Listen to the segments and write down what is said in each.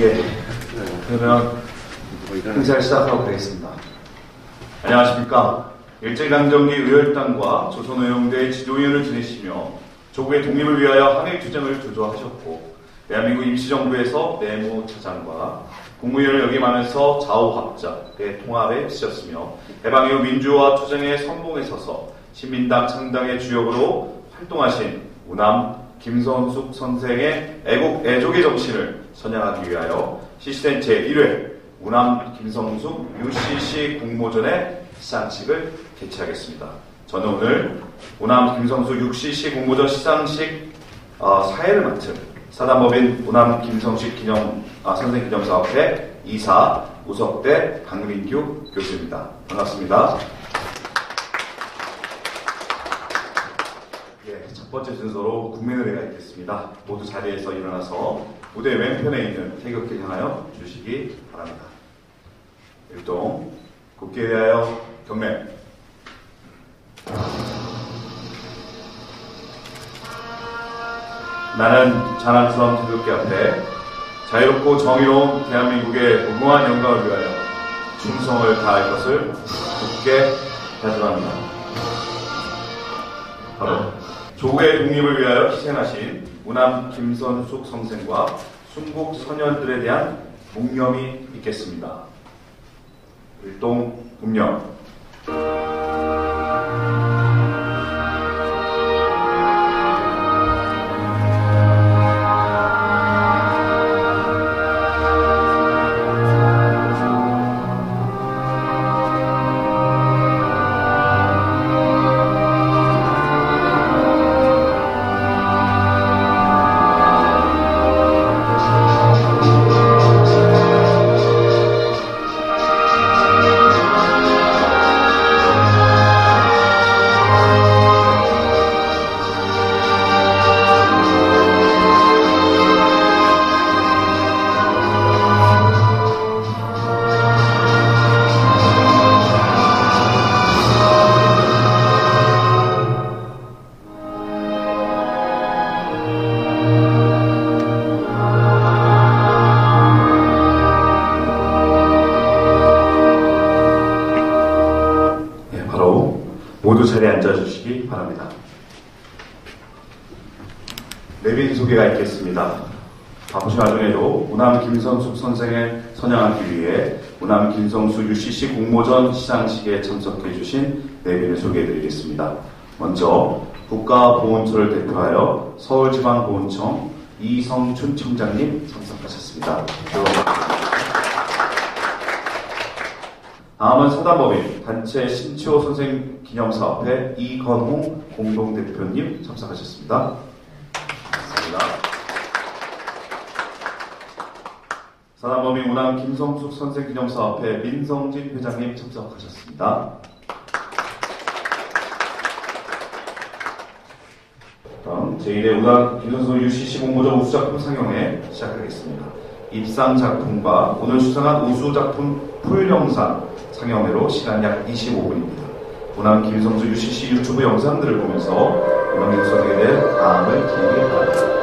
예, 그러면 행사를 시작하도록 하겠습니다. 안녕하십니까. 일제강점기 의열단과 조선의용대의 지도위원을 지내시며 조국의 독립을 위하여 항일투쟁을 주도하셨고 대한민국 임시정부에서 내무차장과 국무위원을 역임하면서 좌우합작의 통합에 쓰셨으며 해방 이후 민주화 투쟁의 선봉에 서서 신민당 창당의 주역으로 활동하신 우남 김성숙 선생의 애국 애족의 정신을 선양하기 위하여 실시된 제1회 우남 김성숙 UCC 공모전의 시상식을 개최하겠습니다. 저는 오늘 우남 김성숙 UCC 공모전 시상식 사회를 맡은 사단법인 우남 김성숙 선생 기념사업회 이사 우석대 강민규 교수입니다. 반갑습니다. 첫 번째 순서로 국민의례가 있겠습니다. 모두 자리에서 일어나서 무대 왼편에 있는 태극기를 향하여 주시기 바랍니다. 일동 국기에 대하여 경례. 나는 자랑스러운 태극기 앞에 자유롭고 정의로운 대한민국의 무궁한 영광을 위하여 충성을 다할 것을 굳게 다짐합니다. 바로 조국의 독립을 위하여 희생하신 우남 김성숙 선생과 순국 선열들에 대한 묵념이 있겠습니다. 일동 묵념. 모두 자리에 앉아주시기 바랍니다. 내빈 소개가 있겠습니다. 바쁘신 와중에도 우남 김성숙 선생을 선양하기 위해 우남 김성숙 UCC 공모전 시상식에 참석해 주신 내빈을 소개해드리겠습니다. 먼저 국가보훈처를 대표하여 서울지방보훈청 이성춘 청장님 참석하셨습니다. 다음은 사단법인 단체 신치호 선생 기념사업회 이건홍 공동대표님 참석하셨습니다. 감사합니다. 사단법인 우남 김성숙 선생 기념사업회 민성진 회장님 참석하셨습니다. 다음 제1회 우남 김성숙 UCC 공모전 우수작품 상영회 시작하겠습니다. 입상작품과 오늘 수상한 우수작품 풀영상 상영회로 시간 약 25분입니다. 우남 김성숙 UCC 유튜브 영상들을 보면서 우남 김성숙에 대해 마음을 기울이기 바랍니다.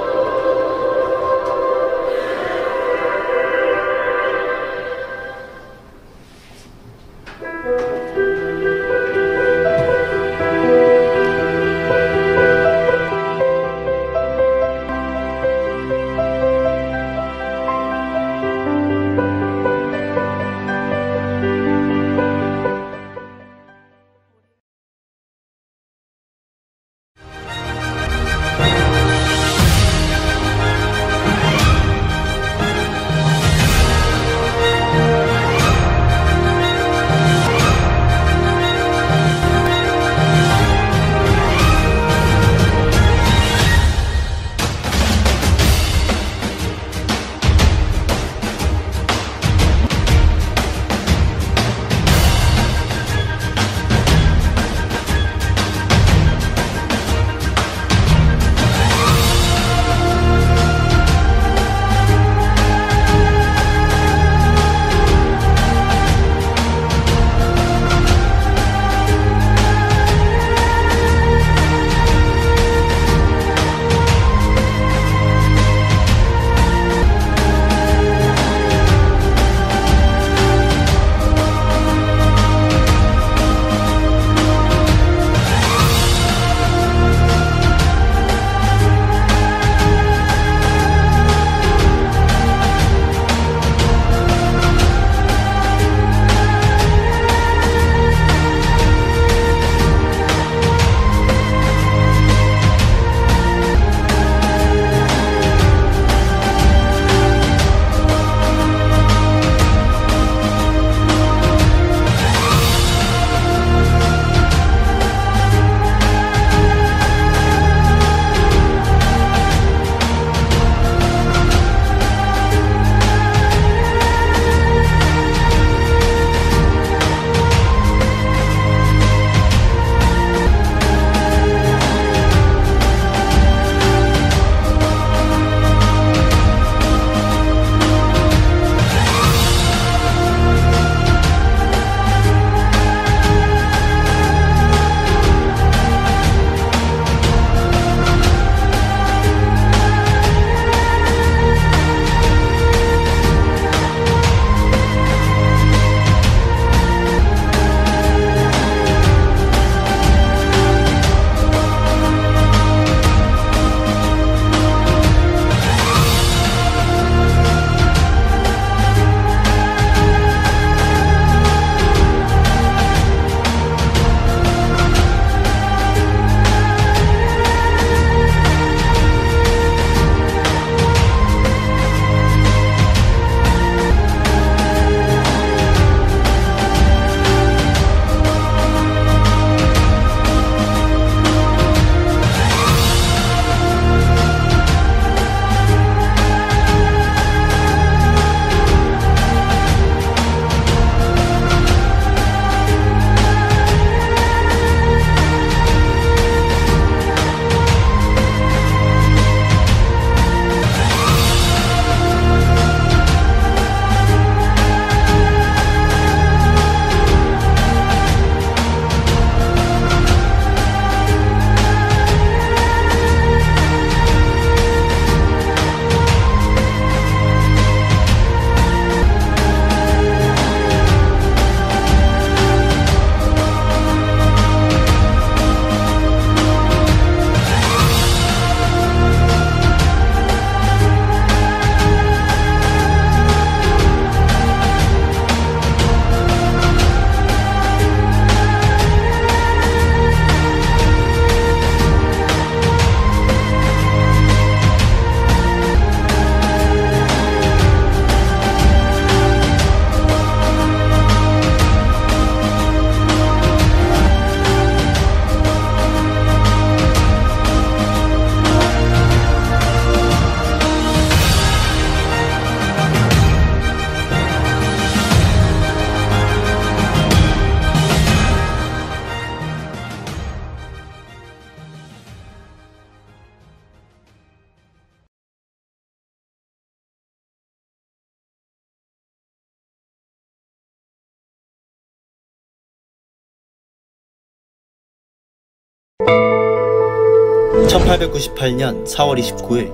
(1898년 4월 29일)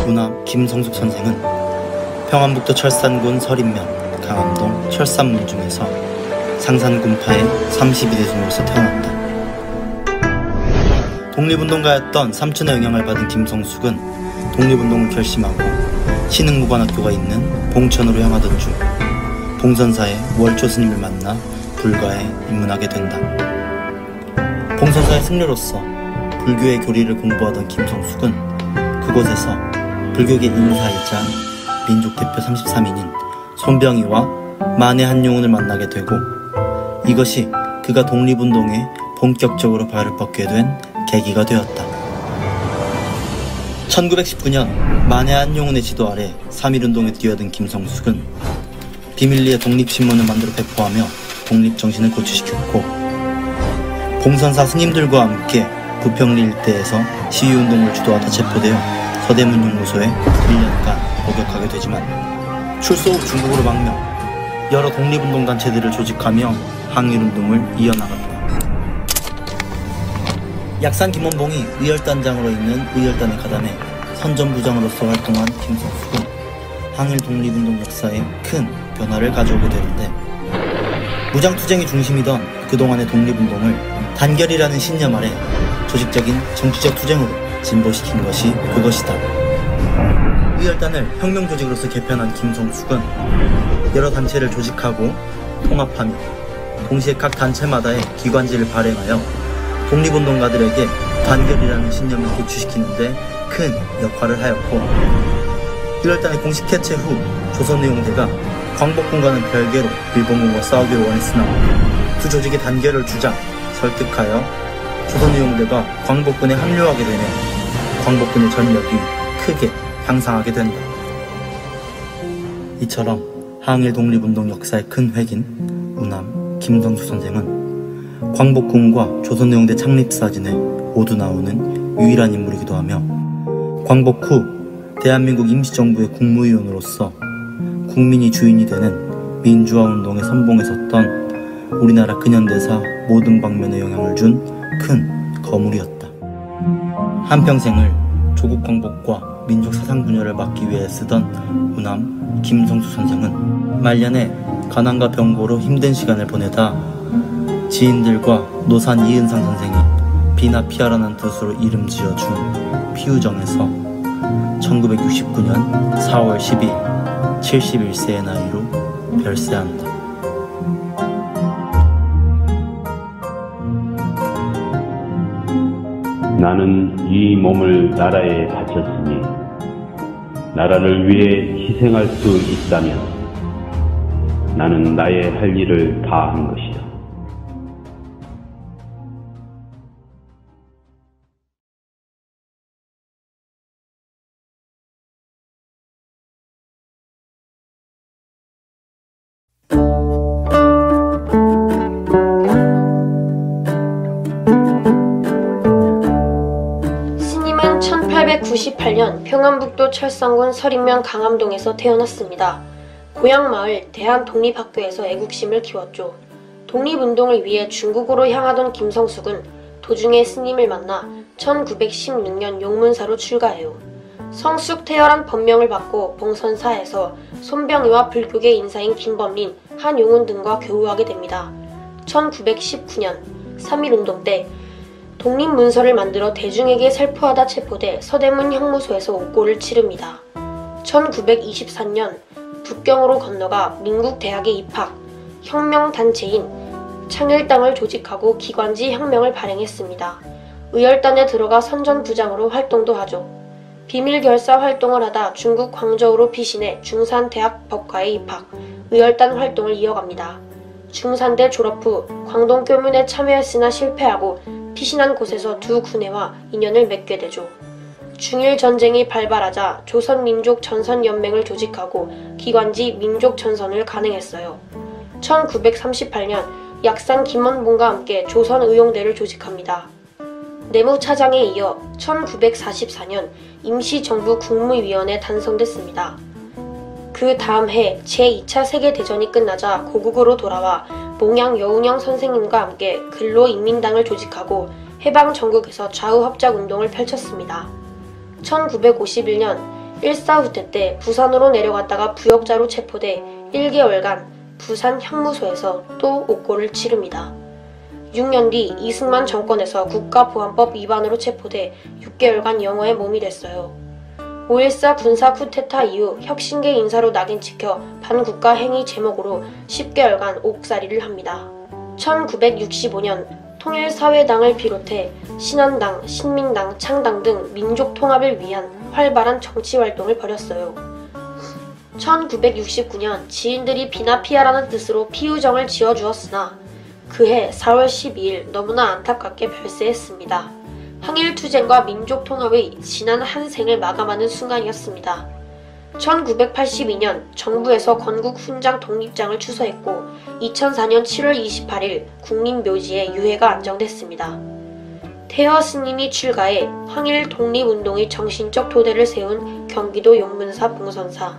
우남 김성숙 선생은 평안북도 철산군 서린면 강암동 철산문중에서 상산군파의 32대손으로서 태어났다. 독립운동가였던 삼촌의 영향을 받은 김성숙은 독립운동을 결심하고 신흥무관학교가 있는 봉천으로 향하던 중 봉선사의 월초 스님을 만나 불가에 입문하게 된다. 봉선사의 승려로서 불교의 교리를 공부하던 김성숙은 그곳에서 불교계 인사이자 민족대표 33인인 손병희와 만해 한용운을 만나게 되고, 이것이 그가 독립운동에 본격적으로 발을 뻗게 된 계기가 되었다. 1919년 만해 한용운의 지도 아래 3.1운동에 뛰어든 김성숙은 비밀리에 독립신문을 만들어 배포하며 독립정신을 고취시켰고, 봉선사 스님들과 함께 부평리 일대에서 시위운동을 주도하다 체포되어 서대문용무소에 1년간 복역하게 되지만 출소 후 중국으로 망명, 여러 독립운동단체들을 조직하며 항일운동을 이어나갑니다. 약산 김원봉이 의열단장으로 있는 의열단에 가담해 선전부장으로서 활동한 김성숙은 항일 독립운동 역사에 큰 변화를 가져오게 되는데, 무장투쟁이 중심이던 그동안의 독립운동을 단결이라는 신념 아래 조직적인 정치적 투쟁으로 진보시킨 것이 그것이다. 의열단을 혁명조직으로서 개편한 김성숙은 여러 단체를 조직하고 통합하며 동시에 각 단체마다의 기관지를 발행하여 독립운동가들에게 단결이라는 신념을 고취시키는 데 큰 역할을 하였고, 의열단의 공식 해체 후 조선의용대가 광복군과는 별개로 일본군과 싸우기를 원했으나 두 조직의 단결을 주자 설득하여 조선의용대가 광복군에 합류하게 되며 광복군의 전력이 크게 향상하게 된다. 이처럼 항일 독립운동 역사의 큰 획인 우남 김성숙 선생은 광복군과 조선의용대 창립 사진에 모두 나오는 유일한 인물이기도 하며, 광복 후 대한민국 임시정부의 국무위원으로서 국민이 주인이 되는 민주화운동의 선봉에 섰던 우리나라 근현대사 모든 방면에 영향을 준 큰 거물이었다. 한평생을 조국 광복과 민족 사상 분열을 막기 위해 쓰던 우남 김성숙 선생은 말년에 가난과 병고로 힘든 시간을 보내다 지인들과 노산 이은상 선생이 비나 피하라는 뜻으로 이름 지어준 피우정에서 1969년 4월 12일 71세의 나이로 별세한다. 나는 이 몸을 나라에 바쳤으니 나라를 위해 희생할 수 있다면 나는 나의 할 일을 다 한 것이다. 스님은 1898년 평안북도 철산군 서린면 강암동에서 태어났습니다. 고향 마을 대한독립학교에서 애국심을 키웠죠. 독립운동을 위해 중국으로 향하던 김성숙은 도중에 스님을 만나 1916년 용문사로 출가해요. 성숙 태열한 법명을 받고 봉선사에서 손병희와 불교계 인사인 김범린, 한용운 등과 교우하게 됩니다. 1919년 3.1운동 때 독립문서를 만들어 대중에게 살포하다 체포돼 서대문 형무소에서 옥고를 치릅니다. 1924년 북경으로 건너가 민국대학에 입학, 혁명단체인 창일당을 조직하고 기관지 혁명을 발행했습니다. 의열단에 들어가 선전부장으로 활동도 하죠. 비밀결사 활동을 하다 중국 광저우로 피신해 중산대학 법과에 입학, 의열단 활동을 이어갑니다. 중산대 졸업 후 광동교문에 참여했으나 실패하고 피신한 곳에서 두 군에와 인연을 맺게 되죠. 중일전쟁이 발발하자 조선민족전선연맹을 조직하고 기관지 민족전선을 간행했어요. 1938년 약산 김원봉과 함께 조선의용대를 조직합니다. 내무차장에 이어 1944년 임시정부 국무위원회 단성됐습니다. 그 다음 해 제2차 세계대전이 끝나자 고국으로 돌아와 몽양 여운형 선생님과 함께 근로인민당을 조직하고 해방 전국에서 좌우합작 운동을 펼쳤습니다. 1951년 일사후퇴 때 부산으로 내려갔다가 부역자로 체포돼 1개월간 부산 형무소에서 또 옥고를 치릅니다. 6년 뒤 이승만 정권에서 국가보안법 위반으로 체포돼 6개월간 영호에 몸이 됐어요. 5.14 군사 쿠데타 이후 혁신계 인사로 낙인 찍혀 반국가 행위 제목으로 10개월간 옥살이를 합니다. 1965년 통일사회당을 비롯해 신한당, 신민당, 창당 등 민족 통합을 위한 활발한 정치활동을 벌였어요. 1969년 지인들이 비나피아라는 뜻으로 피우정을 지어주었으나 그해 4월 12일 너무나 안타깝게 별세했습니다. 항일투쟁과 민족통합의 지난 한 생을 마감하는 순간이었습니다. 1982년 정부에서 건국 훈장 독립장을 추서했고 2004년 7월 28일 국립묘지에 유해가 안정됐습니다. 태허 스님이 출가해 항일 독립운동의 정신적 토대를 세운 경기도 용문사 봉선사.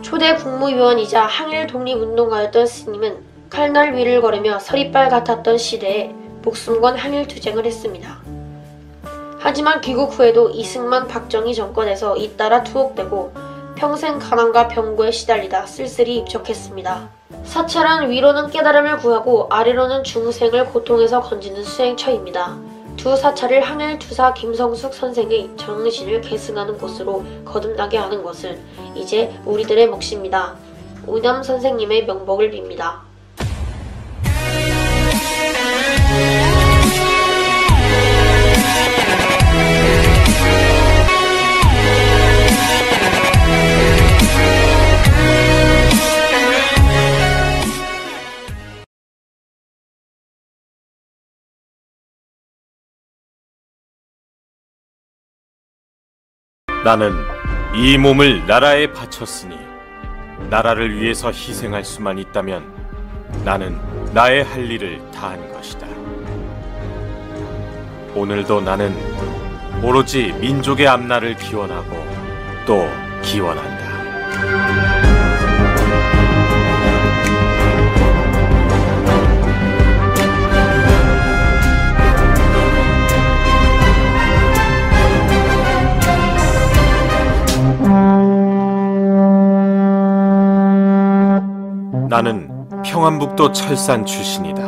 초대 국무위원이자 항일 독립운동가였던 스님은 칼날 위를 걸으며 서리빨 같았던 시대에 목숨 건 항일투쟁을 했습니다. 하지만 귀국 후에도 이승만 박정희 정권에서 잇따라 투옥되고 평생 가난과 병고에 시달리다 쓸쓸히 입적했습니다. 사찰은 위로는 깨달음을 구하고 아래로는 중생을 고통에서 건지는 수행처입니다. 두 사찰을 항일투사 김성숙 선생의 정신을 계승하는 곳으로 거듭나게 하는 것은 이제 우리들의 몫입니다. 우남 선생님의 명복을 빕니다. 나는 이 몸을 나라에 바쳤으니 나라를 위해서 희생할 수만 있다면 나는 나의 할 일을 다한 것이다. 오늘도 나는 오로지 민족의 앞날을 기원하고 또 기원한다. 나는 평안북도 철산 출신이다.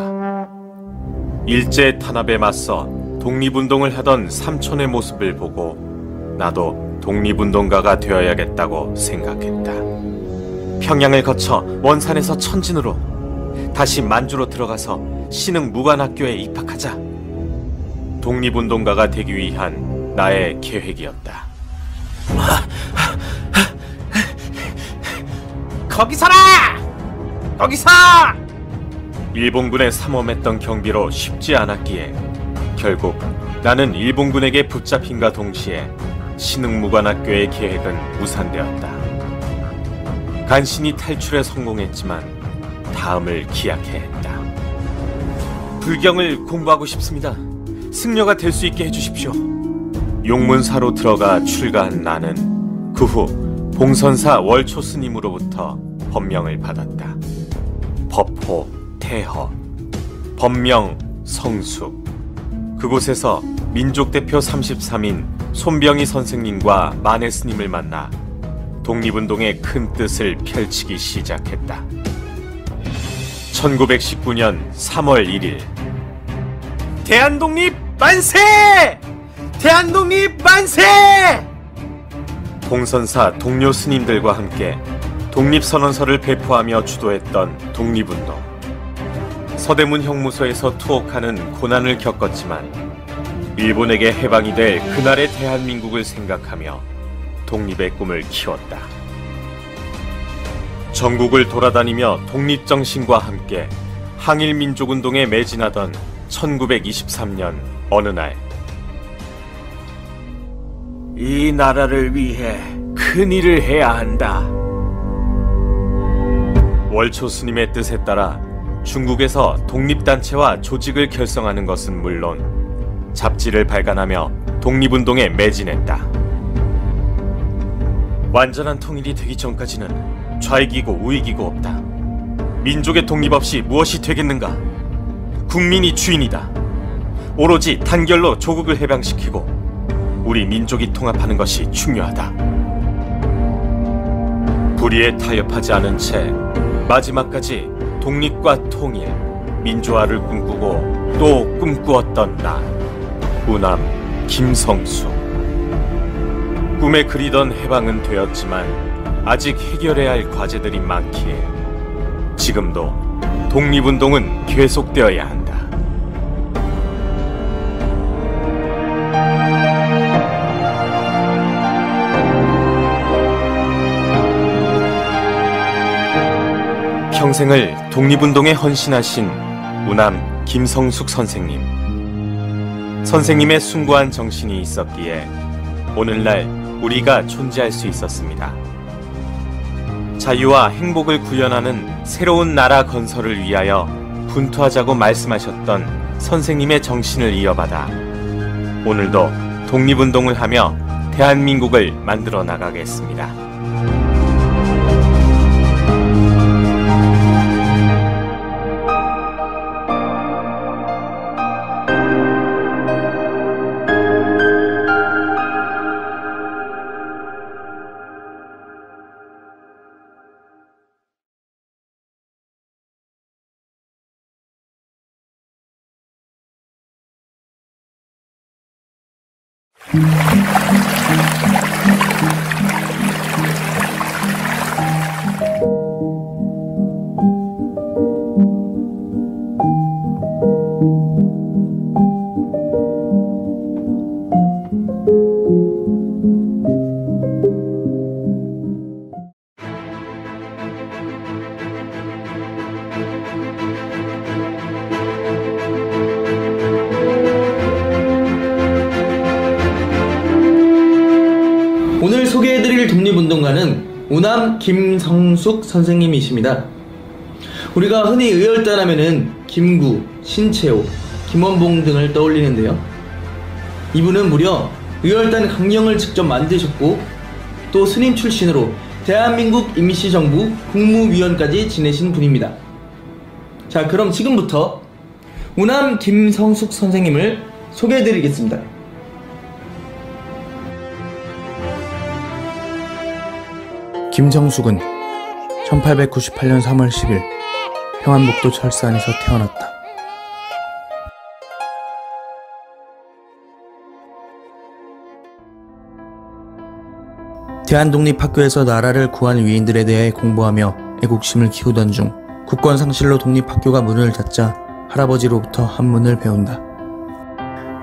일제 탄압에 맞서 독립운동을 하던 삼촌의 모습을 보고 나도 독립운동가가 되어야겠다고 생각했다. 평양을 거쳐 원산에서 천진으로 다시 만주로 들어가서 신흥 무관학교에 입학하자. 독립운동가가 되기 위한 나의 계획이었다. 거기 서라! 거기서! 일본군에 삼엄했던 경비로 쉽지 않았기에 결국 나는 일본군에게 붙잡힌과 동시에 신흥무관학교의 계획은 무산되었다. 간신히 탈출에 성공했지만 다음을 기약해야 했다. 불경을 공부하고 싶습니다. 승려가 될 수 있게 해주십시오. 용문사로 들어가 출가한 나는 그 후 봉선사 월초 스님으로부터 법명을 받았다. 법호, 태허, 법명, 성숙. 그곳에서 민족대표 33인 손병희 선생님과 만해 스님을 만나 독립운동의 큰 뜻을 펼치기 시작했다. 1919년 3월 1일 대한독립 만세! 대한독립 만세! 봉선사 동료 스님들과 함께 독립선언서를 배포하며 주도했던 독립운동. 서대문 형무소에서 투옥하는 고난을 겪었지만 일본에게 해방이 될 그날의 대한민국을 생각하며 독립의 꿈을 키웠다. 전국을 돌아다니며 독립정신과 함께 항일민족운동에 매진하던 1923년 어느 날, 이 나라를 위해 큰 일을 해야 한다. 월초 스님의 뜻에 따라 중국에서 독립단체와 조직을 결성하는 것은 물론 잡지를 발간하며 독립운동에 매진했다. 완전한 통일이 되기 전까지는 좌익이고 우익이고 없다. 민족의 독립 없이 무엇이 되겠는가? 국민이 주인이다. 오로지 단결로 조국을 해방시키고 우리 민족이 통합하는 것이 중요하다. 불의에 타협하지 않은 채 마지막까지 독립과 통일, 민주화를 꿈꾸고 또 꿈꾸었던 나, 우남 김성수. 꿈에 그리던 해방은 되었지만 아직 해결해야 할 과제들이 많기에 지금도 독립운동은 계속되어야 한다. 평생을 독립운동에 헌신하신 우남 김성숙 선생님. 선생님의 숭고한 정신이 있었기에 오늘날 우리가 존재할 수 있었습니다. 자유와 행복을 구현하는 새로운 나라 건설을 위하여 분투하자고 말씀하셨던 선생님의 정신을 이어받아 오늘도 독립운동을 하며 대한민국을 만들어 나가겠습니다. 오늘 소개해드릴 독립운동가는 우남 김성숙 선생님이십니다. 우리가 흔히 의열단하면은 김구, 신채호, 김원봉 등을 떠올리는데요. 이분은 무려 의열단 강령을 직접 만드셨고 또 스님 출신으로 대한민국 임시정부 국무위원까지 지내신 분입니다. 자, 그럼 지금부터 우남 김성숙 선생님을 소개해드리겠습니다. 김성숙은 1898년 3월 10일 평안북도 철산에서 태어났다. 대한독립학교에서 나라를 구한 위인들에 대해 공부하며 애국심을 키우던 중 국권 상실로 독립학교가 문을 닫자 할아버지로부터 한문을 배운다.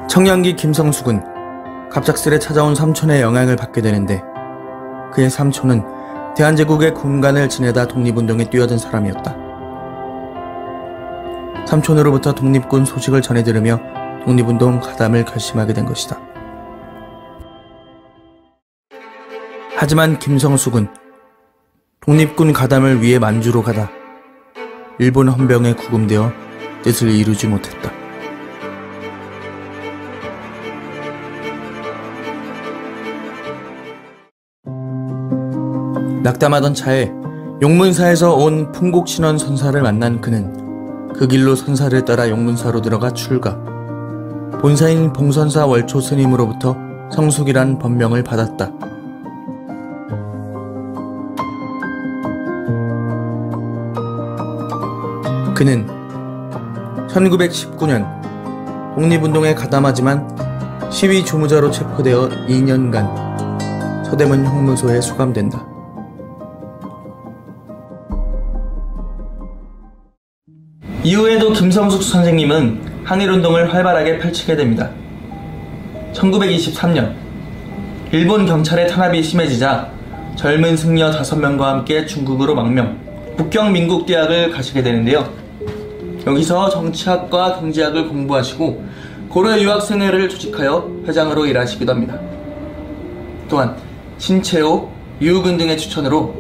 청년기 김성숙은 갑작스레 찾아온 삼촌의 영향을 받게 되는데 그의 삼촌은 대한제국의 군관을 지내다 독립운동에 뛰어든 사람이었다. 삼촌으로부터 독립군 소식을 전해 들으며 독립운동 가담을 결심하게 된 것이다. 하지만 김성숙은 독립군 가담을 위해 만주로 가다 일본 헌병에 구금되어 뜻을 이루지 못했다. 낙담하던 차에 용문사에서 온 풍곡신원 선사를 만난 그는 그 길로 선사를 따라 용문사로 들어가 출가. 본사인 봉선사 월초 스님으로부터 성숙이란 법명을 받았다. 그는 1919년 독립운동에 가담하지만 시위 조무자로 체포되어 2년간 서대문 형무소에 수감된다. 이후에도 김성숙 선생님은 항일운동을 활발하게 펼치게 됩니다. 1923년 일본 경찰의 탄압이 심해지자 젊은 승려 5명과 함께 중국으로 망명, 북경민국대학을 가시게 되는데요. 여기서 정치학과 경제학을 공부하시고 고려 유학생회를 조직하여 회장으로 일하시기도 합니다. 또한 신채호, 유우근 등의 추천으로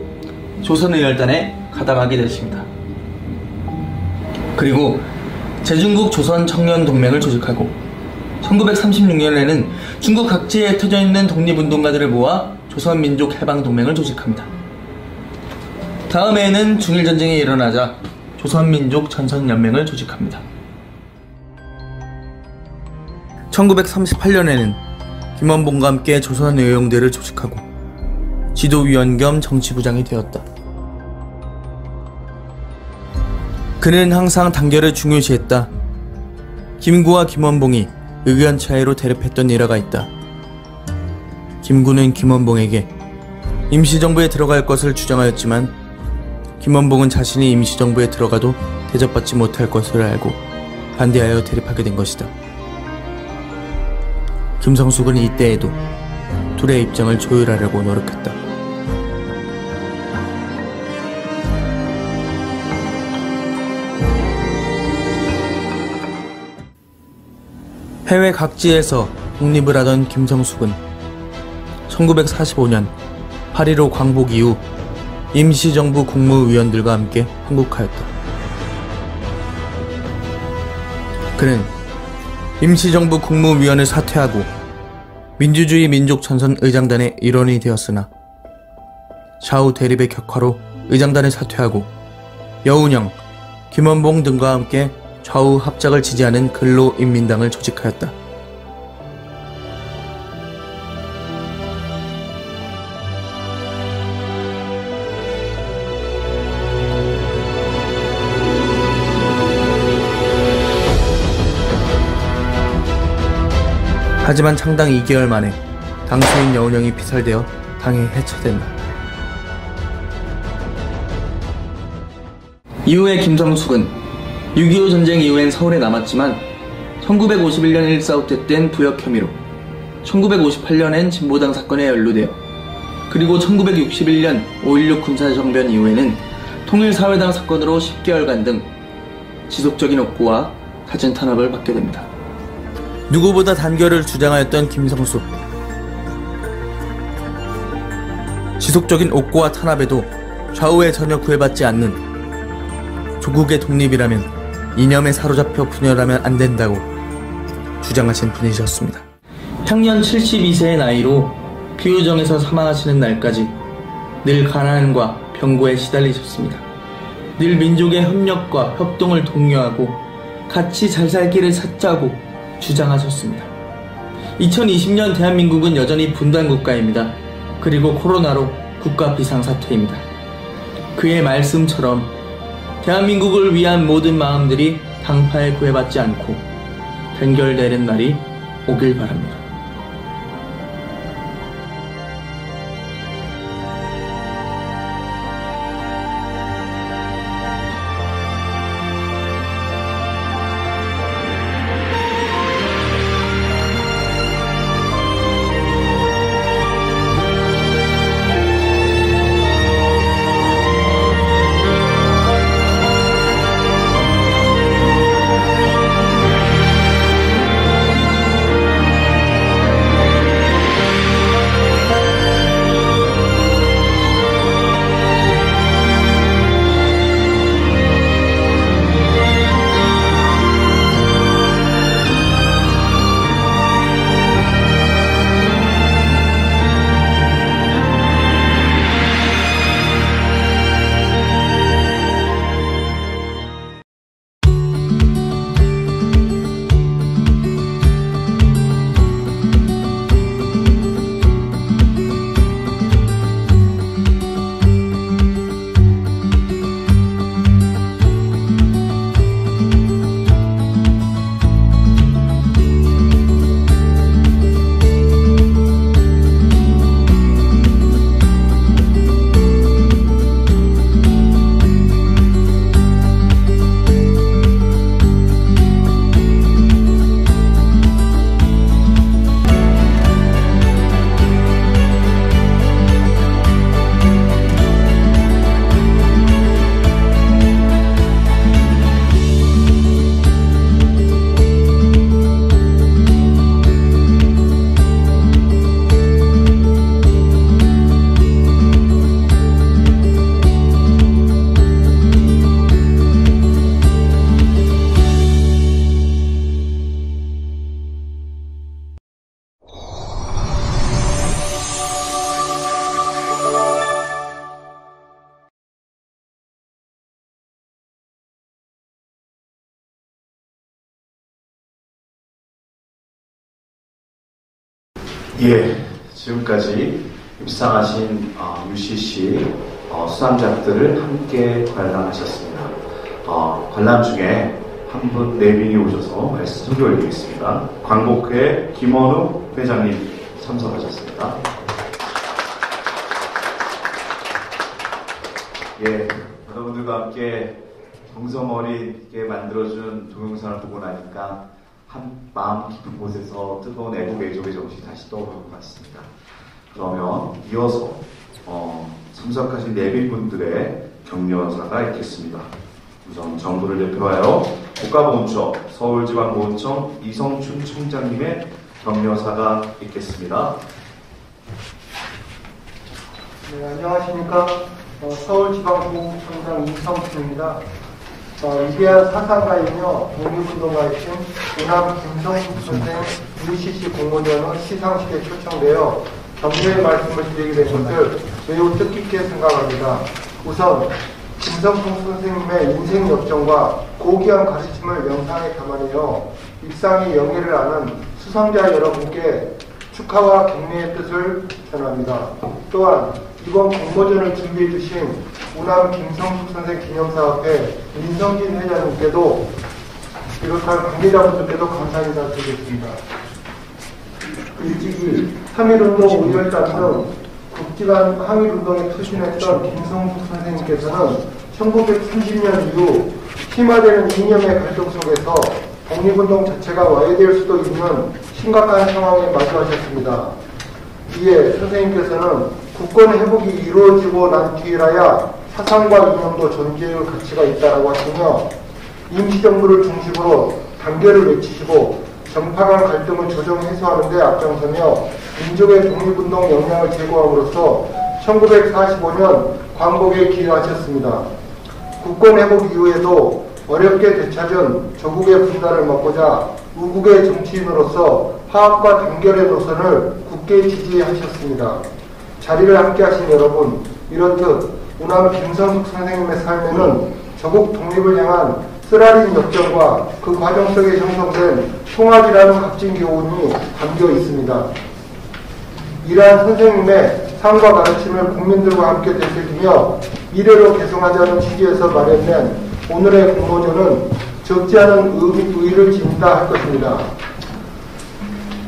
조선의열단에 가담하게 되십니다. 그리고 제중국 조선청년동맹을 조직하고 1936년에는 중국 각지에 흩어져 있는 독립운동가들을 모아 조선민족해방동맹을 조직합니다. 다음해에는 중일전쟁이 일어나자 조선민족전선연맹을 조직합니다. 1938년에는 김원봉과 함께 조선의용대를 조직하고 지도위원 겸 정치부장이 되었다. 그는 항상 단결을 중요시했다. 김구와 김원봉이 의견 차이로 대립했던 일화가 있다. 김구는 김원봉에게 임시정부에 들어갈 것을 주장하였지만 김원봉은 자신이 임시정부에 들어가도 대접받지 못할 것을 알고 반대하여 대립하게 된 것이다. 김성숙은 이때에도 둘의 입장을 조율하려고 노력했다. 해외 각지에서 독립을 하던 김성숙은 1945년 8.15 광복 이후 임시정부 국무위원들과 함께 한국하였다. 그는 임시정부 국무위원을 사퇴하고 민주주의 민족전선 의장단의 일원이 되었으나 좌우 대립의 격화로 의장단을 사퇴하고 여운형, 김원봉 등과 함께 좌우 합작을 지지하는 근로인민당을 조직하였다. 하지만 창당 2개월 만에 당수인 여운형이 피살되어 당에 해체된다. 이후에 김성숙은 6.25 전쟁 이후엔 서울에 남았지만 1951년 일사후퇴 땐 부역 혐의로 1958년엔 진보당 사건에 연루되어 그리고 1961년 5.16 군사정변 이후에는 통일사회당 사건으로 10개월간 등 지속적인 옥고와 사진 탄압을 받게 됩니다. 누구보다 단결을 주장하였던 김성숙. 지속적인 옥고와 탄압에도 좌우에 전혀 구애받지 않는 조국의 독립이라면 이념에 사로잡혀 분열하면 안 된다고 주장하신 분이셨습니다. 향년 72세의 나이로 피우정에서 사망하시는 날까지 늘 가난과 병고에 시달리셨습니다. 늘 민족의 협력과 협동을 독려하고 같이 잘 살기를 찾자고 주장하셨습니다. 2020년 대한민국은 여전히 분단국가입니다. 그리고 코로나로 국가 비상사태입니다. 그의 말씀처럼 대한민국을 위한 모든 마음들이 당파에 구애받지 않고 단결되는 날이 오길 바랍니다. 예, 지금까지 입상하신 UCC 수상자들을 함께 관람하셨습니다. 관람 중에 한 분, 네 분이 오셔서 말씀 소개 올리겠습니다. 광복회 김원우 회장님 참석하셨습니다. 예, 여러분들과 함께 정성 어리게 만들어준 동영상을 보고 나니까 한 마음 깊은 곳에서 뜨거운 애국 애족의 정신이 다시 떠오르는 것 같습니다. 그러면 이어서 참석하신 내빈분들의 격려사가 있겠습니다. 우선 정부를 대표하여 국가보훈처 서울지방보훈청 이성춘 청장님의 격려사가 있겠습니다. 네, 안녕하십니까. 서울지방보훈청장 이성춘입니다. 위대한 사상가이며 독립운동가이신 우남 김성숙 선생 UCC 공모전은 시상식에 초청되어 격려의 말씀을 드리게 된 것을 매우 뜻깊게 생각합니다. 우선 김성숙 선생님의 인생 역정과 고귀한 가르침을 영상에 담아내어 일상의 영예를 아는 수상자 여러분께 축하와 격려의 뜻을 전합니다. 또한 이번 공모전을 준비해 주신 우남 김성숙 선생 기념사업회 민성진 회장님께도 비롯한 관계자분들께도 감사 인사드리겠습니다. 일찍이 3.1운동 5.18 등 국지간 항일운동에 투신했던 김성숙 선생님께서는 1930년 이후 심화되는 이념의 갈등 속에서 독립운동 자체가 와해될 수도 있는 심각한 상황에 마주하셨습니다. 이에 선생님께서는 국권 회복이 이루어지고 난 뒤에라야 사상과 이념도 존재의 가치가 있다고 하시며 임시정부를 중심으로 단결을 외치시고 정파 간 갈등을 조정 해소하는 데 앞장서며 민족의 독립운동 역량을 제고함으로써 1945년 광복에 기여하셨습니다. 국권 회복 이후에도 어렵게 되찾은 조국의 분단을 막고자 우국의 정치인으로서 화합과 단결의 노선을 굳게 지지하셨습니다. 자리를 함께 하신 여러분, 이렇듯 우남 김성숙 선생님의 삶에는 조국 독립을 향한 쓰라린 역정과 그 과정 속에 형성된 통합이라는 값진 교훈이 담겨 있습니다. 이러한 선생님의 삶과 가르침을 국민들과 함께 되새기며 미래로 계승하자는 취지에서 마련된 오늘의 공모전은 적지 않은 의의를 지닌다 할 것입니다.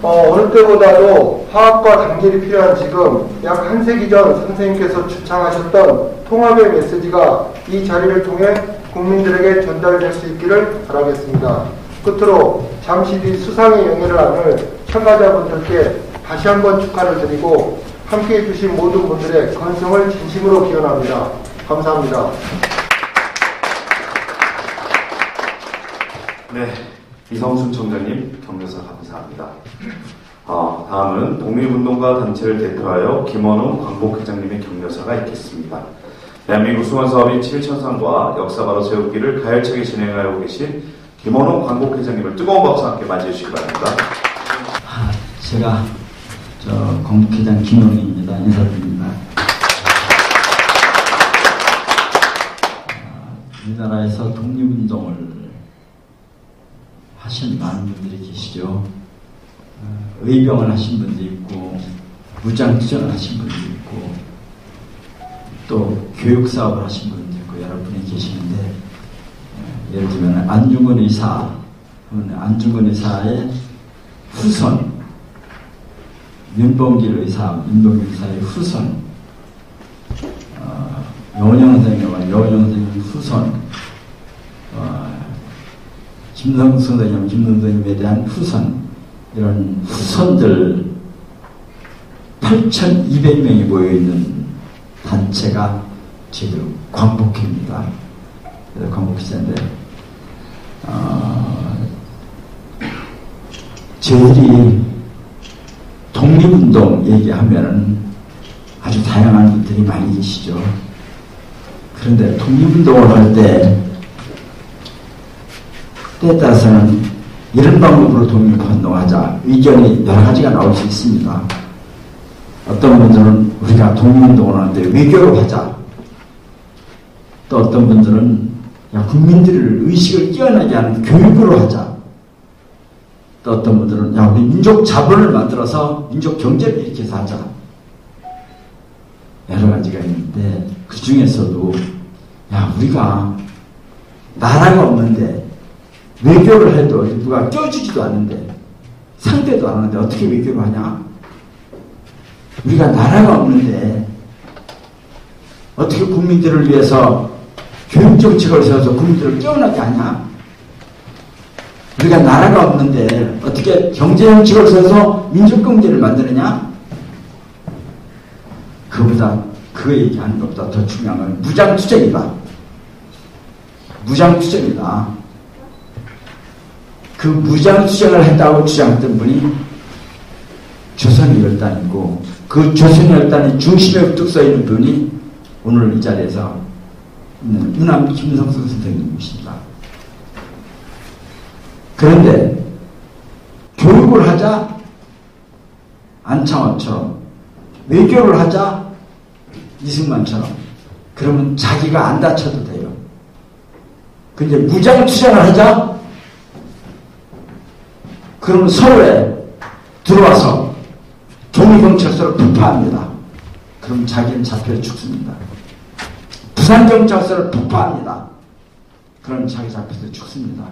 어느 때보다도 화합과 단결이 필요한 지금 약 한 세기 전 선생님께서 주창하셨던 통합의 메시지가 이 자리를 통해 국민들에게 전달될 수 있기를 바라겠습니다. 끝으로 잠시 뒤 수상의 영예를 안을 참가자분들께 다시 한번 축하를 드리고 함께해 주신 모든 분들의 건승을 진심으로 기원합니다. 감사합니다. 네, 이성춘 청장님 격려사 감사합니다. 다음은 독립운동가 단체를 대표하여 김원우 광복회장님의 격려사가 있겠습니다. 대한민국 수원사업인 7천상과 역사바로 세우기를 가열차게 진행하고 계신 김원우 광복회장님을 뜨거운 박수와 함께 맞이해 주시기 바랍니다. 제가 광복회장 김원우입니다. 인사드립니다. 우리나라에서 독립운동을 하신 많은 분들이 계시죠. 의병을 하신 분도 있고 무장투쟁을 하신 분도 있고 또 교육사업을 하신 분도 있고 여러 분이 계시는데 예를 들면 안중근 의사, 안중근 의사의 후손 윤봉길 의사의 후손 여원영 선생님의 후손 김성숙 선생님에 대한 후손 이런 후손들 8,200명이 모여있는 단체가 지금 광복회입니다. 광복회인데 저희들이 독립운동 얘기하면은 아주 다양한 분들이 많이 계시죠. 그런데 독립운동을 할 때에 따라서는 이런 방법으로 독립운동하자 의견이 여러 가지가 나올 수 있습니다. 어떤 분들은 우리가 독립운동을 하는데 외교로 하자. 또 어떤 분들은 국민들을 의식을 깨어나게 하는 교육으로 하자. 또 어떤 분들은 야 우리 민족 자본을 만들어서 민족 경제를 일으켜서 하자. 여러 가지가 있는데 그 중에서도 야 우리가 나라가 없는데 외교를 해도 누가 껴주지도 않는데 상대도 안 하는데 어떻게 외교를 하냐? 우리가 나라가 없는데 어떻게 국민들을 위해서 교육정책을 세워서 국민들을 깨어나게 하냐? 우리가 나라가 없는데 어떻게 경제정책을 세워서 민족경제를 만드느냐? 그보다 그 얘기하는 것보다 더 중요한 건 무장투쟁이다. 무장투쟁이다. 그 무장투쟁을 했다고 주장했던 분이 조선열단이고 그 조선열단의 중심에 우뚝 서 있는 분이 오늘 이 자리에서 있는 우남 김성수 선생님이십니다. 그런데 교육을 하자 안창호처럼 외교를 하자 이승만처럼 그러면 자기가 안 다쳐도 돼요. 근데 무장투쟁을 하자 그러면 서울에 들어와서 종이경찰서를 폭파합니다. 그럼 자기는 잡혀 죽습니다. 부산경찰서를 폭파합니다. 그럼 자기 잡혀서 죽습니다.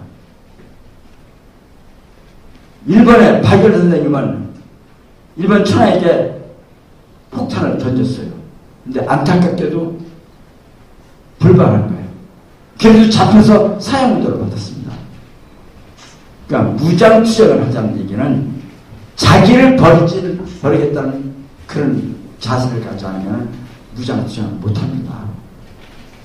일본의 박열 선생님은 일본 천하에게 폭탄을 던졌어요. 근데 안타깝게도 불발한 거예요. 그래도 잡혀서 사형무도를 받았습니다. 그러니까 무장투쟁을 하자는 얘기는 자기를 버리겠다는 그런 자세를 가지지 않으면 무장투쟁을 못합니다.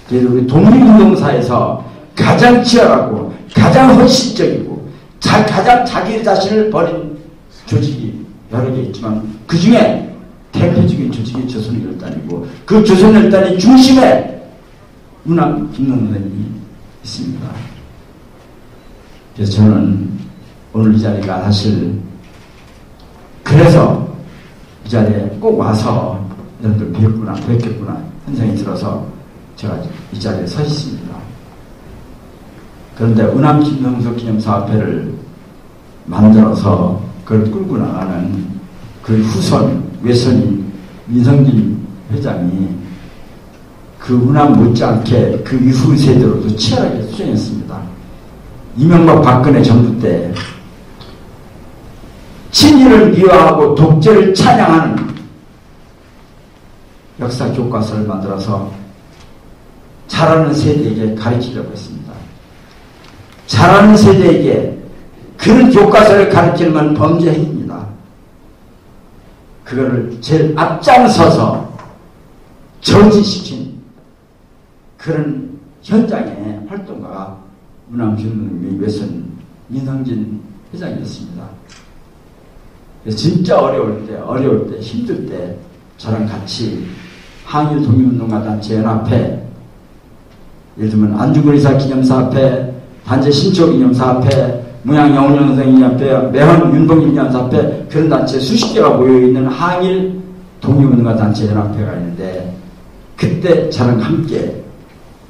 그래서 우리 독립운동사에서 가장 치열하고 가장 헌신적이고 가장 자기 자신을 버린 조직이 여러 개 있지만 그 중에 대표적인 조직이 조선열단이고 그 조선열단의 중심에 우남 김성수 선생님이 있습니다. 그래서 저는 오늘 이 자리가 사실 그래서 이 자리에 꼭 와서 여러분들 뵙겠구나 현상이 들어서 제가 이 자리에 서 있습니다. 그런데 우남 김성수 기념사업회를 만들어서 그걸 끌고 나가는 그 후손 외손인 민성진 회장이 그 우남 못지않게 그 이후 세대로도 치열하게 투쟁했습니다. 이명박 박근혜 정부 때 친일을 미화하고 독재를 찬양하는 역사 교과서를 만들어서 자라는 세대에게 가르치려고 했습니다. 자라는 세대에게 그런 교과서를 가르치는 건 범죄 행위입니다. 그거를 제일 앞장서서 저지시킨 그런 현장의 활동가가 우남 김성수의 외손 민성진 회장이었습니다. 진짜 어려울 때, 힘들 때 저랑 같이 항일 독립운동가 단체 연합회, 예를 들면 안중근의사 기념사업회, 단체 신초기념사업회, 문양영훈영생기념회, 매헌 윤봉기념사업회 그런 단체 수십 개가 모여있는 항일 독립운동가 단체 연합회가 있는데 그때 저랑 함께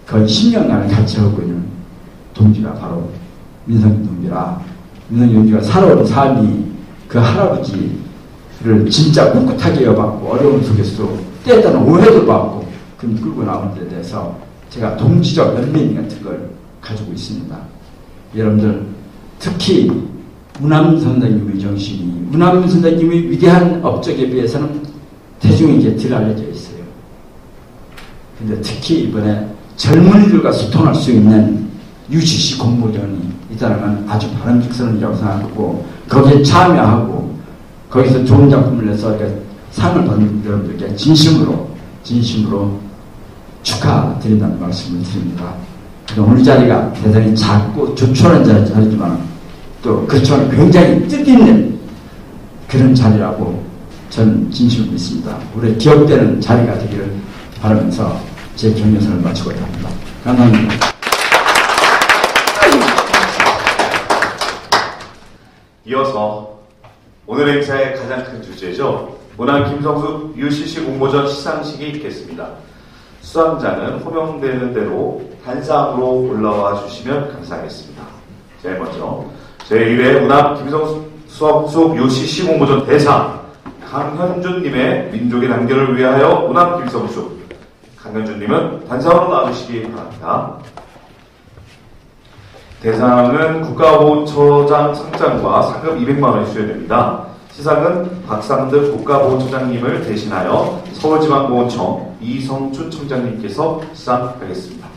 거의 10년간을 같이 하고 있는 동지가 바로 민성진 동지라 민성진 동지가 살아온 삶이 그 할아버지를 진짜 꿋꿋하게 여봤고 어려움 속에서도 때에 따른 오해도 받고 그럼 끌고 나오는 데 대해서 제가 동지적 연민 같은 걸 가지고 있습니다. 여러분들 특히 우남 선생님의 정신이 우남 선생님의 위대한 업적에 비해서는 대중에게 덜 알려져 있어요. 근데 특히 이번에 젊은이들과 소통할 수 있는 UCC 공모전이 있다는 건 아주 바람직선이라고 생각하고 거기에 참여하고 거기서 좋은 작품을 내서 상을 받는 여러분들께 진심으로 축하드린다는 말씀을 드립니다. 오늘 자리가 대단히 작고 조촐한 자리지만 또 그렇지만 굉장히 뜻있는 그런 자리라고 저는 진심으로 믿습니다. 우리 기억되는 자리가 되기를 바라면서 제 경연선을 마치고자 합니다. 감사합니다. 이어서 오늘 행사의 가장 큰 주제죠. 우남 김성수 UCC 공모전 시상식이 있겠습니다. 수상자는 호명되는 대로 단상으로 올라와 주시면 감사하겠습니다. 제일 먼저 제1회 운암 김성수 수업 UCC 공모전 대상 강현준님의 민족의 단결을 위하여 운암 김성수. 강현준님은 단상으로 나와주시기 바랍니다. 대상은 국가보훈처장 상장과 상금 200만원이 수여됩니다. 시상은 박상득 국가보훈처장님을 대신하여 서울지방보훈청 이성춘 청장님께서 시상하겠습니다.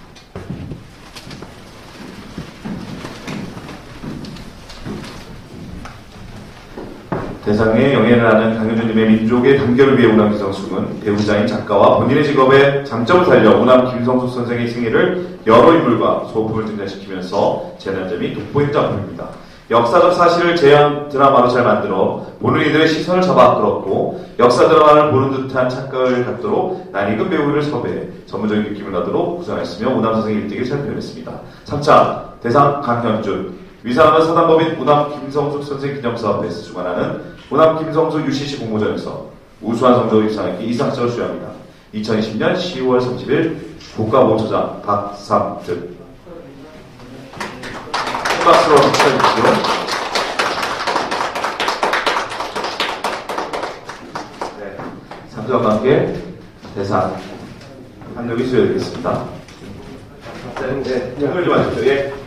대상에 영예를 하는 강현준님의 민족의 단결을 위해 운암 김성숙은 배우자인 작가와 본인의 직업의 장점을 살려 운암 김성숙 선생의 생애를 여러 인물과 소품을 등장시키면서 재난점이 돋보이는 작품입니다. 역사적 사실을 재현 드라마로 잘 만들어 보는 이들의 시선을 잡아 끌었고 역사 드라마를 보는 듯한 착각을 갖도록 낯익은 배우를 섭외해 전문적인 느낌을 나도록 구성하였으며 운암 선생의 일대기를 잘 표현했습니다. 3차 대상 강현준 위상하는 사단법인 운암 김성숙 선생 기념사업에서 주관하는 운암 김성숙 UCC 공모전에서 우수한 성적을 입상했기에 이상장을 수여합니다. 2020년 10월 30일 국가보훈처장 박상득. 큰 박수로 축하해주시죠. 네, 상장과 함께 대상 한력이 수여되겠습니다. 네, 정말 좀 하십시오. 예.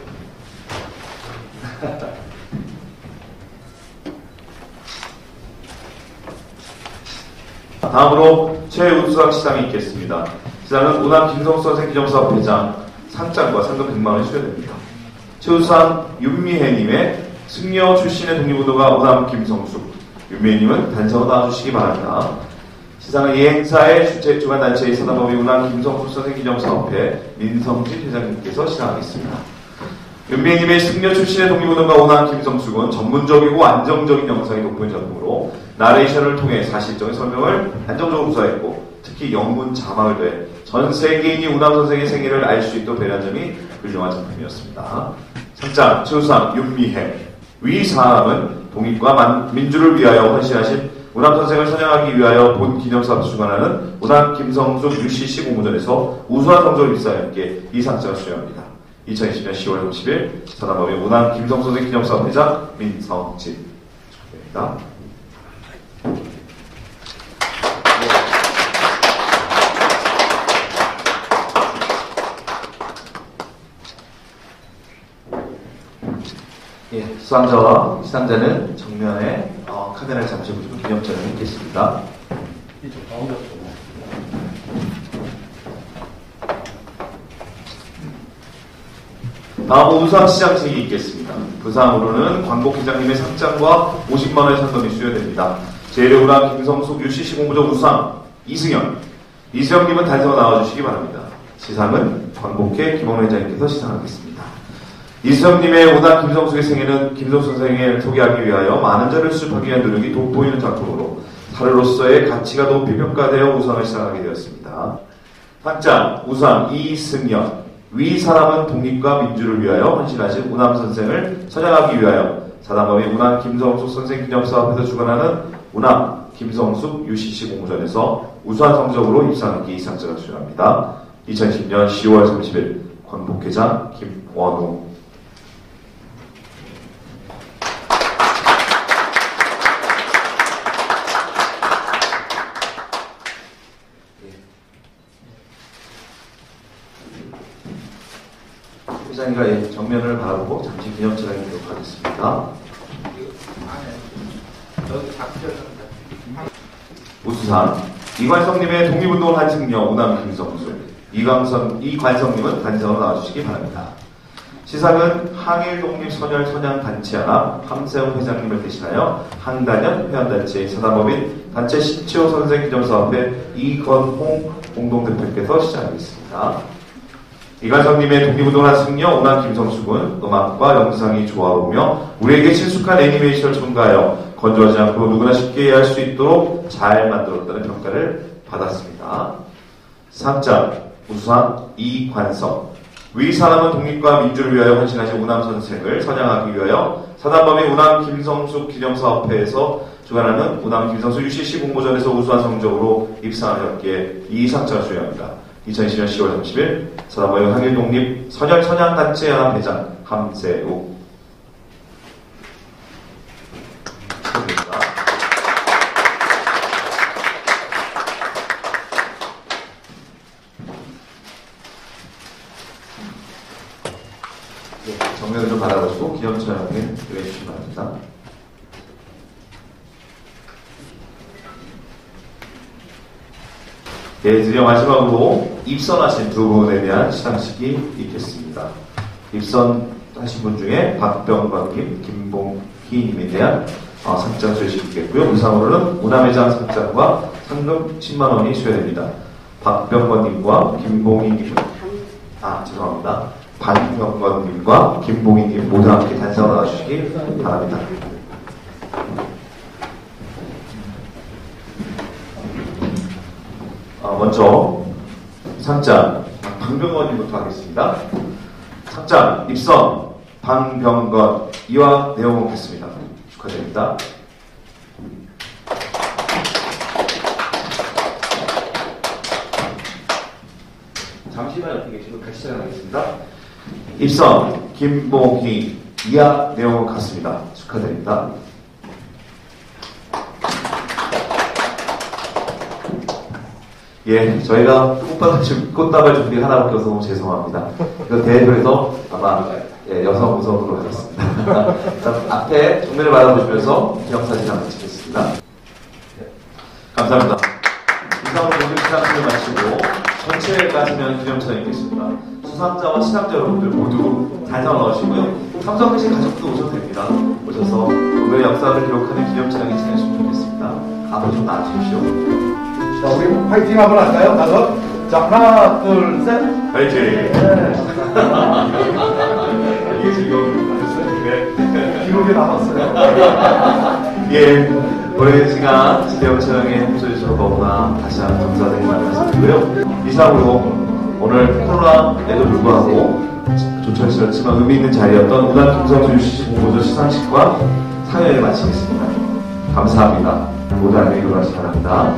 다음으로 최우수상 시상이 있겠습니다. 시상은 운암 김성수 선생 기념사업 회장 상장과 상금 100만원이 수여됩니다. 최우수상 윤미혜님의 승려 출신의 독립운동가 운암 김성수. 윤미혜님은 단상으로 나와주시기 바랍니다. 시상은 이 행사의 주관단체의 사단법인 운암 김성수 선생 기념사업회 민성진 회장님께서 시상하겠습니다. 윤미혜님의 승려 출신의 독립운동가 운암 김성숙은 전문적이고 안정적인 영상이 돋보이는 작품으로 나레이션을 통해 사실적인 설명을 안정적으로 구사했고 특히 영문 자막을 더해 전 세계인이 운암 선생의 생애를 알 수 있도록 배려한 점이 훌륭한 작품이었습니다. 상장 최우수상 윤미혜. 위 사람은 독립과 민주를 위하여 헌신하신 운암 선생을 선양하기 위하여 본 기념사업을 주관하는 운암 김성숙 UCC 공모전에서 우수한 성적을 입상했기에 이 상장을 수여합니다. 2020년 10월 30일 사단법인 운암 김성수 선생 기념사업 회장 민성진 축하드립니다. 예, 수상자와 시상자는 정면에 카메라를 잠시 보시고 기념장을 읽겠습니다. 다음 우수상 시상식이 있겠습니다. 부상으로는 광복 회장님의 상장과 50만원의 상금이 수여됩니다. 제1회 운암 김성숙 UCC 공모전 우수상 이승현. 이승현님은 단상으로 나와주시기 바랍니다. 시상은 광복회 김원호 회장님께서 시상하겠습니다. 이승현님의 운암 김성숙의 생애는 김성숙 선생을 소개하기 위하여 많은 자를 수습하기 위한 노력이 돋보이는 작품으로 사례로서의 가치가 높이 평가되어 우상을 시상하게 되었습니다. 상장 우상 이승현. 위 사람은 독립과 민주를 위하여 헌신하신 운암 선생을 선양하기 위하여 사단법인 운암 김성숙 선생 기념사업에서 주관하는 운암 김성숙 UCC 공모전에서 우수한 성적으로 입상하기 이상장을 수여합니다. 2010년 10월 30일 광복회장 김원우. 회장님과 정면을 바라보고 잠시 기념촬영을 하도록 하겠습니다. 우수상 이관성님의 독립운동 한승려 운암 김성수. 이관성님은 단상으로 나와주시기 바랍니다. 시상은 항일독립선열 선양단체 하나 함세웅 회장님을 대신하여 항단연 회원단체의 사단법인 단체 신치호 선생 기념사업회 이건홍 공동대표께서 시작하겠습니다. 이관성님의 독립운동 한승려 운암 김성숙은 음악과 영상이 조화로우며 우리에게 친숙한 애니메이션을 첨가하여 건조하지 않고 누구나 쉽게 이해할 수 있도록 잘 만들었다는 평가를 받았습니다. 상장 우수상 이관성. 위 사람은 독립과 민주를 위하여 헌신하신 운암 선생을 선양하기 위하여 사단법인 운암 김성숙 기념사업회에서 주관하는 운암 김성숙 UCC 공모전에서 우수한 성적으로 입상하였기에 이 상장을 수여합니다. 2020년 10월 30일 사단법인 항일독립 선양단체 연합회장 함세우. 정면을 좀 바라보시고 기념촬영에 들어주시기 바랍니다. 예, 드디어 마지막으로 입선하신 두 분에 대한 시상식이 있겠습니다. 입선하신 분 중에 박병관님, 김봉희님에 대한 상장 수여식이 있겠고요. 우상으로는 문화매장 상장과 상금 10만 원이 수여됩니다. 박병관님과 김봉희님, 죄송합니다. 박병관님과 김봉희님 모두 함께 단상으로 나와주시기 바랍니다. 먼저 상장 방병건님부터 하겠습니다. 상장 입선 방병건 이와 내용은 같습니다. 축하드립니다. 잠시만 옆에 계시고 같이 촬영하겠습니다. 입선 김봉희 이하 내용은 같습니다. 축하드립니다. 예, 저희가 꽃다발 준비 하나밖에 없어서 너무 죄송합니다. 그 대회에서 아마 여성 우선으로 하겠습니다. 앞에 정면을 바라보시면서 기념사진 한번 찍겠습니다. 감사합니다. 이상으로 오늘 시상식을 마치고 전체 가시면 기념사진 있겠습니다. 수상자와 시상자 여러분들 모두 단상을 넣으시고요. 삼성회식 가족도 오셔도 됩니다. 오셔서 오늘의 역사를 기록하는 기념촬영이 진행하시면 좋겠습니다. 앞으로 좀 나와주십시오. 자, 우리 파이팅 한번 할까요? 가서. 자, 하나, 둘, 셋. 파이팅! 네. 이게 지금 기록이 남았어요. 예, 오랜 시간 지대형 촬영에 협조해주셔서 너무나 다시 한번 감사드리는 말씀드리고요. 이상으로 오늘 코로나에도 불구하고 조천스럽지만 의미 있는 자리였던 우남 김성수 유시공모전 시상식과 상영을 마치겠습니다. 감사합니다. 모두 안녕히 돌아가시기 바랍니다.